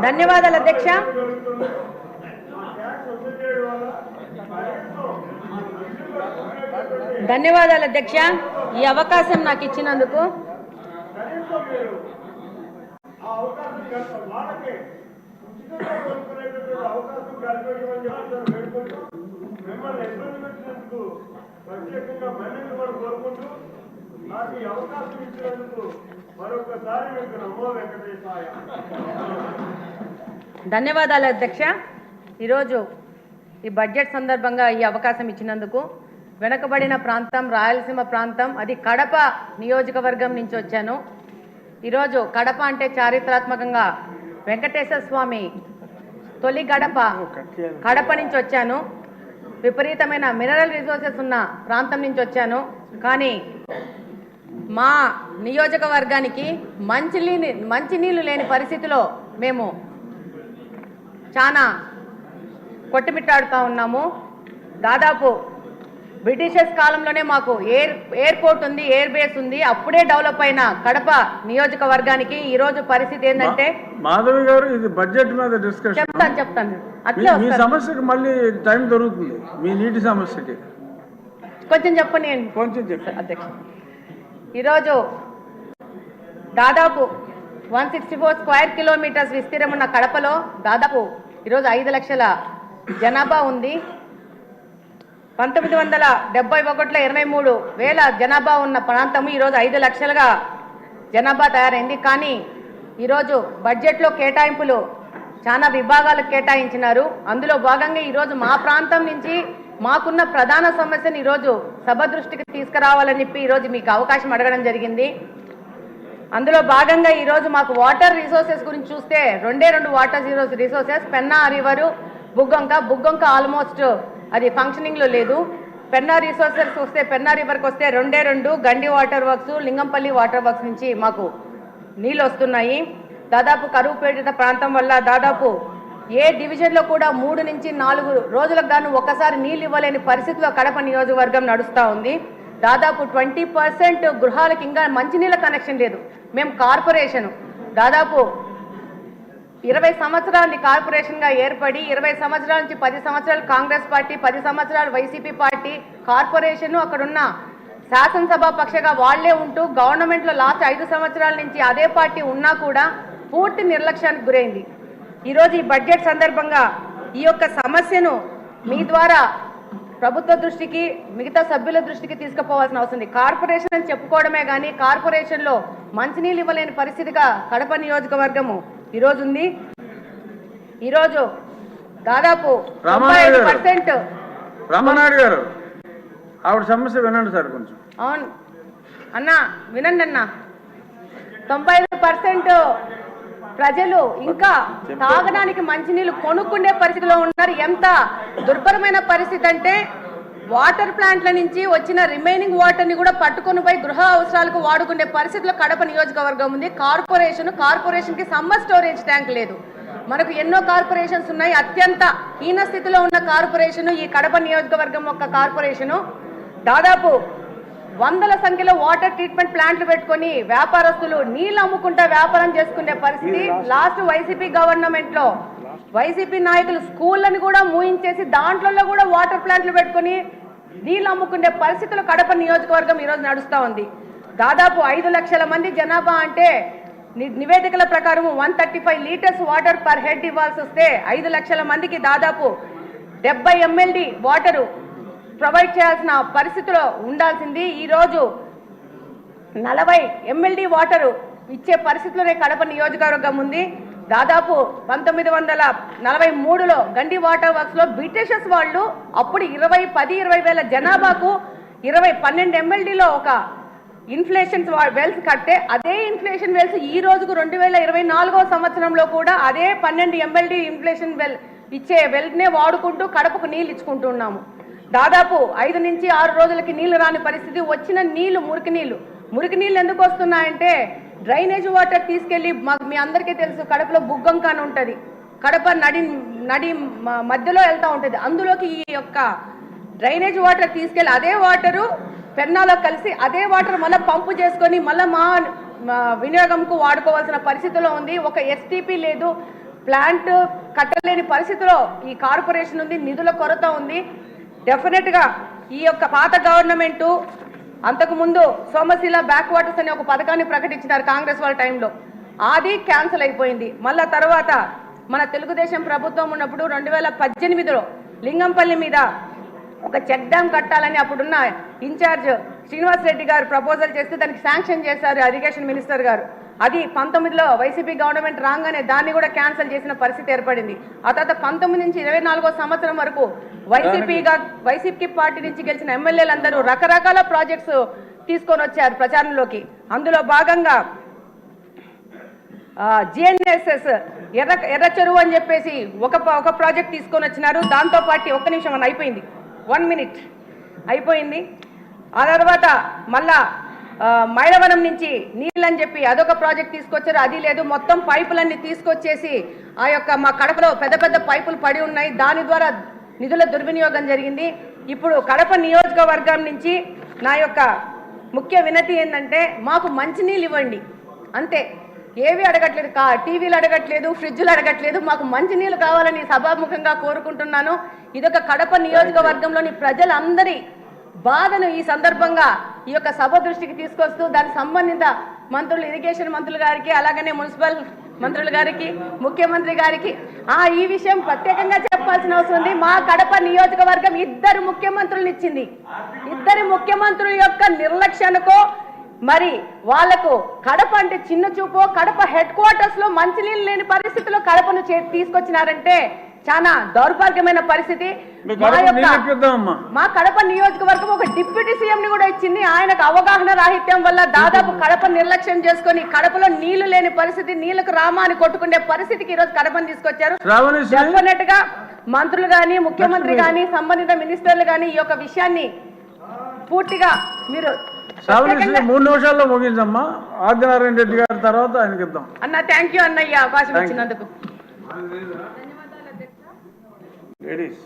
ధన్యవాదాలు అధ్యక్ష. ధన్యవాదాలు అధ్యక్ష, ఈ అవకాశం నాకు ఇచ్చినందుకు. ధన్యవాదాలు అధ్యక్ష. ఈరోజు ఈ బడ్జెట్ సందర్భంగా ఈ అవకాశం ఇచ్చినందుకు. వెనుకబడిన ప్రాంతం రాయలసీమ ప్రాంతం, అది కడప నియోజకవర్గం నుంచి వచ్చాను. ఈరోజు కడప అంటే చారిత్రాత్మకంగా వెంకటేశ్వర స్వామి తొలి గడప కడప నుంచి వచ్చాను. విపరీతమైన మినరల్ రిసోర్సెస్ ఉన్న ప్రాంతం నుంచి వచ్చాను. కానీ మా నియోజకవర్గానికి మంచినీళ్ళు లేని పరిస్థితిలో మేము చాలా కొట్టుమిట్టాడుతూ ఉన్నాము. దాదాపు బ్రిటిషర్స్ కాలంలోనే మాకు ఎయిర్పోర్ట్ ఉంది, ఎయిర్ బేస్ ఉంది. అప్పుడే డెవలప్ అయిన కడప నియోజకవర్గానికి ఈ రోజు పరిస్థితి ఏంటంటే, మాధవి గారు ఇది బడ్జెట్ మీద డిస్కషన్ చెప్తాను మీ సమస్యకి మళ్ళీ టైం దొరుకుతుంది. మీ నీటి సమస్యకి కొంచెం చెప్పండి. కొంచెం చెప్పండి అధ్యక్ష. ఈరోజు దాదాపు 164 స్క్వేర్ కిలోమీటర్స్ విస్తీర్ణం ఉన్న కడపలో దాదాపు ఈరోజు 5 లక్షల జనాభా ఉంది. 1971లో 23,000 జనాభా ఉన్న ప్రాంతము ఈరోజు 5 లక్షలుగా జనాభా తయారైంది. కానీ ఈరోజు బడ్జెట్లో కేటాయింపులు చాలా విభాగాలకు కేటాయించినారు. అందులో భాగంగా ఈరోజు మా ప్రాంతం నుంచి మాకున్న ప్రధాన సమస్యను ఈరోజు సభ దృష్టికి తీసుకురావాలని చెప్పి ఈరోజు మీకు అవకాశం అడగడం జరిగింది. అందులో భాగంగా ఈరోజు మాకు వాటర్ రిసోర్సెస్ గురించి చూస్తే 2 water resources, Penna river, Buggavanka almost అది ఫంక్షనింగ్లో లేదు. పెన్నా రిసోర్సెస్ వస్తే, పెన్నా రివర్కి వస్తే 2 Gandi water works, Lingampally water works నుంచి మాకు నీళ్ళు వస్తున్నాయి. దాదాపు కరువు పీడిత ప్రాంతం వల్ల దాదాపు ఏ డివిజన్లో కూడా 3 నుంచి 4 రోజులకు గాను ఒక్కసారి నీళ్ళు ఇవ్వలేని పరిస్థితిలో కడప నియోజకవర్గం నడుస్తూ ఉంది. దాదాపు 20% గృహాలకు ఇంకా మంచినీళ్ళ కనెక్షన్ లేదు. మేము కార్పొరేషను దాదాపు 20 సంవత్సరాలు కార్పొరేషన్గా ఏర్పడి 20 సంవత్సరాల నుంచి 10 సంవత్సరాలు కాంగ్రెస్ పార్టీ, 10 సంవత్సరాలు వైసీపీ పార్టీ, కార్పొరేషను అక్కడున్న శాసనసభ పక్షగా వాళ్లే ఉంటూ గవర్నమెంట్లో లాస్ట్ 5 సంవత్సరాల నుంచి అదే పార్టీ ఉన్నా కూడా పూర్తి నిర్లక్ష్యానికి గురైంది. ఈరోజు ఈ బడ్జెట్ సందర్భంగా ఈ యొక్క సమస్యను మీ ద్వారా ప్రభుత్వ దృష్టికి, మిగతా సభ్యుల దృష్టికి తీసుకుపోవాల్సిన అవసరం ఉంది. కార్పొరేషన్ అని చెప్పుకోవడమే కానీ కార్పొరేషన్లో మంచినీళ్ళు ఇవ్వలేని పరిస్థితిగా కడప నియోజకవర్గము ఈరోజు ఉంది. ఈరోజు దాదాపు 95% రామనాయుడు గారు ఆవిడ సమస్య వినండి సార్ కొంచెం. అవును అన్న, వినండి అన్న. 95% ప్రజలు ఇంకా తాగడానికి మంచినీళ్ళు కొనుక్కునే పరిస్థితిలో ఉన్నారు. ఎంత దుర్భరమైన పరిస్థితి అంటే, వాటర్ ప్లాంట్ల నుంచి వచ్చిన రిమైనింగ్ వాటర్ని కూడా పట్టుకొని పోయి గృహ అవసరాలకు వాడుకునే పరిస్థితిలో కడప నియోజకవర్గం ఉంది. కార్పొరేషన్కి సమ్మర్ స్టోరేజ్ ట్యాంక్ లేదు. మనకు ఎన్నో కార్పొరేషన్స్ ఉన్నాయి. అత్యంత హీన స్థితిలో ఉన్న కార్పొరేషన్ ఈ కడప నియోజకవర్గం యొక్క కార్పొరేషను. దాదాపు 100ల సంఖ్యలో వాటర్ ట్రీట్మెంట్ ప్లాంట్లు పెట్టుకొని వ్యాపారస్తులు నీళ్ళు అమ్ముకుంటా వ్యాపారం చేసుకునే పరిస్థితి. లాస్ట్ వైసీపీ గవర్నమెంట్లో వైసీపీ నాయకులు స్కూళ్ళని కూడా మూయించేసి దాంట్లో కూడా వాటర్ ప్లాంట్లు పెట్టుకొని నీళ్ళు అమ్ముకునే పరిస్థితులు కడప నియోజకవర్గం ఈరోజు నడుస్తూ ఉంది. దాదాపు 5 లక్షల మంది జనాభా అంటే నివేదికల ప్రకారం 135 లీటర్స్ వాటర్ పర్ హెడ్ ఇవ్వాల్సి వస్తే 5 లక్షల మందికి దాదాపు 70 MLD వాటరు ప్రొవైడ్ చేయాల్సిన పరిస్థితిలో ఉండాల్సింది. ఈరోజు 40 MLD వాటరు ఇచ్చే పరిస్థితిలోనే కడప నియోజకవర్గం ఉంది. దాదాపు 1943లో గండి వాటర్ వర్క్స్లో బ్రిటిషర్స్ వాళ్ళు అప్పుడు 20 వేల జనాభాకు 12 MLDలో ఒక ఇన్ఫ్లేషన్ వెల్స్ కట్టే, అదే ఇన్ఫ్లేషన్ వెల్స్ ఈ రోజుకు 2024వ సంవత్సరంలో కూడా అదే 12 MLD ఇన్ఫ్లేషన్ వెల్ ఇచ్చే వెల్నే వాడుకుంటూ కడపకు నీళ్ళు ఇచ్చుకుంటున్నాము. దాదాపు 5 నుంచి 6 రోజులకి నీళ్లు రాని పరిస్థితి. వచ్చిన నీళ్లు మురికి నీళ్ళు ఎందుకు వస్తున్నాయంటే, డ్రైనేజ్ వాటర్ తీసుకెళ్లి మీ అందరికీ తెలుసు కడపలో బుగ్గొంక అని ఉంటుంది, కడప నడి మధ్యలో వెళ్తూ ఉంటుంది. అందులోకి ఈ యొక్క డ్రైనేజ్ వాటర్ తీసుకెళ్లి అదే వాటరు పెన్నాలో కలిసి అదే వాటర్ మళ్ళీ పంపు చేసుకొని మళ్ళీ వినియోగంకు వాడుకోవాల్సిన పరిస్థితిలో ఉంది. ఒక ఎస్టీపీ లేదు, ప్లాంట్ కట్టలేని పరిస్థితిలో ఈ కార్పొరేషన్ ఉంది, నిధుల కొరత ఉంది. డెఫినెట్గా ఈ యొక్క పాత గవర్నమెంటు అంతకుముందు సోమశిల బ్యాక్ వాటర్స్ అనే ఒక పథకాన్ని ప్రకటించినారు కాంగ్రెస్ వాళ్ళ టైంలో, అది క్యాన్సిల్ అయిపోయింది. మళ్ళా తర్వాత మన తెలుగుదేశం ప్రభుత్వం ఉన్నప్పుడు 2018లో లింగంపల్లి మీద ఒక చెక్ డ్యామ్ కట్టాలని అప్పుడున్న ఇన్ఛార్జ్ శ్రీనివాస్ రెడ్డి గారు ప్రపోజల్ చేస్తే దానికి శాంక్షన్ చేశారు ఇరిగేషన్ మినిస్టర్ గారు. అది 19లో వైసీపీ గవర్నమెంట్ రాగానే దాన్ని కూడా క్యాన్సిల్ చేసిన పరిస్థితి ఏర్పడింది. ఆ తర్వాత 19 నుంచి 24వ సంవత్సరం వరకు వైసీపీ పార్టీ నుంచి గెలిచిన ఎమ్మెల్యేలందరూ రకరకాల ప్రాజెక్ట్స్ తీసుకొని వచ్చారు ప్రచారంలోకి. అందులో భాగంగా జిఎన్ఎస్ఎస్ ఎర్ర చెరువు అని చెప్పేసి ఒక ప్రాజెక్ట్ తీసుకొని వచ్చినారు. దాంతో పాటు ఒక్క నిమిషం అని అయిపోయింది, 1 minute అయిపోయింది. ఆ తర్వాత మళ్ళా మైలవరం నుంచి నీళ్ళని చెప్పి అదొక ప్రాజెక్ట్ తీసుకొచ్చారు, అది లేదు. మొత్తం పైపులన్నీ తీసుకొచ్చేసి ఆ యొక్క మా కడపలో పెద్ద పెద్ద పైపులు పడి ఉన్నాయి, దాని ద్వారా నిధుల దుర్వినియోగం జరిగింది. ఇప్పుడు కడప నియోజకవర్గం నుంచి నా యొక్క ముఖ్య వినతి ఏంటంటే మాకు మంచినీళ్ళు ఇవ్వండి అంతే, ఏవి అడగట్లేదు, టీవీలు అడగట్లేదు, ఫ్రిడ్జ్లు అడగట్లేదు, మాకు మంచినీళ్ళు కావాలని సభాముఖంగా కోరుకుంటున్నాను. ఇదొక కడప నియోజకవర్గంలోని ప్రజలందరి బాధను ఈ సందర్భంగా ఈ యొక్క సభ దృష్టికి తీసుకొస్తూ దానికి సంబంధిత మంత్రులు, ఇరిగేషన్ మంత్రులు గారికి, అలాగనే మున్సిపల్ మంత్రులు గారికి, ముఖ్యమంత్రి గారికి ఈ విషయం ప్రత్యేకంగా చెప్పాల్సిన అవసరం ఉంది. మా కడప నియోజకవర్గం 2 ముఖ్యమంత్రులను ఇచ్చింది. 2 ముఖ్యమంత్రుల యొక్క నిర్లక్ష్యానికో మరి వాళ్లకు కడప అంటే చిన్న చూపో, కడప హెడ్ క్వార్టర్స్ లో మంచినీళ్ళు లేని పరిస్థితిలో కడపను తీసుకొచ్చినారంటే చాలా దౌర్భాగ్యమైన పరిస్థితి. మా కడప నియోజకవర్గం ఒక డిప్యూటీ సీఎం ని కూడా ఇచ్చింది. ఆయనకు అవగాహన రాహిత్యం వల్ల దాదాపు కడప నిర్లక్ష్యం చేసుకుని కడపలో నీళ్లు లేని పరిస్థితి, నీళ్లకు రామాని కొట్టుకునే పరిస్థితికి ఈ రోజు కడపని తీసుకొచ్చారు. డెఫినెట్ గా మంత్రులు గాని, ముఖ్యమంత్రి గాని, సంబంధిత మినిస్టర్లు గాని ఈ యొక్క విషయాన్ని పూర్తిగా మీరు 3 నిమిషాల్లో ముగించమ్మా. ఆదినారాయణ రెడ్డి గారి తర్వాత ఆయనకి ఇద్దాం అన్న. థ్యాంక్ యూ అన్నయ్య, అవకాశం ఇచ్చినందుకు. లేడీస్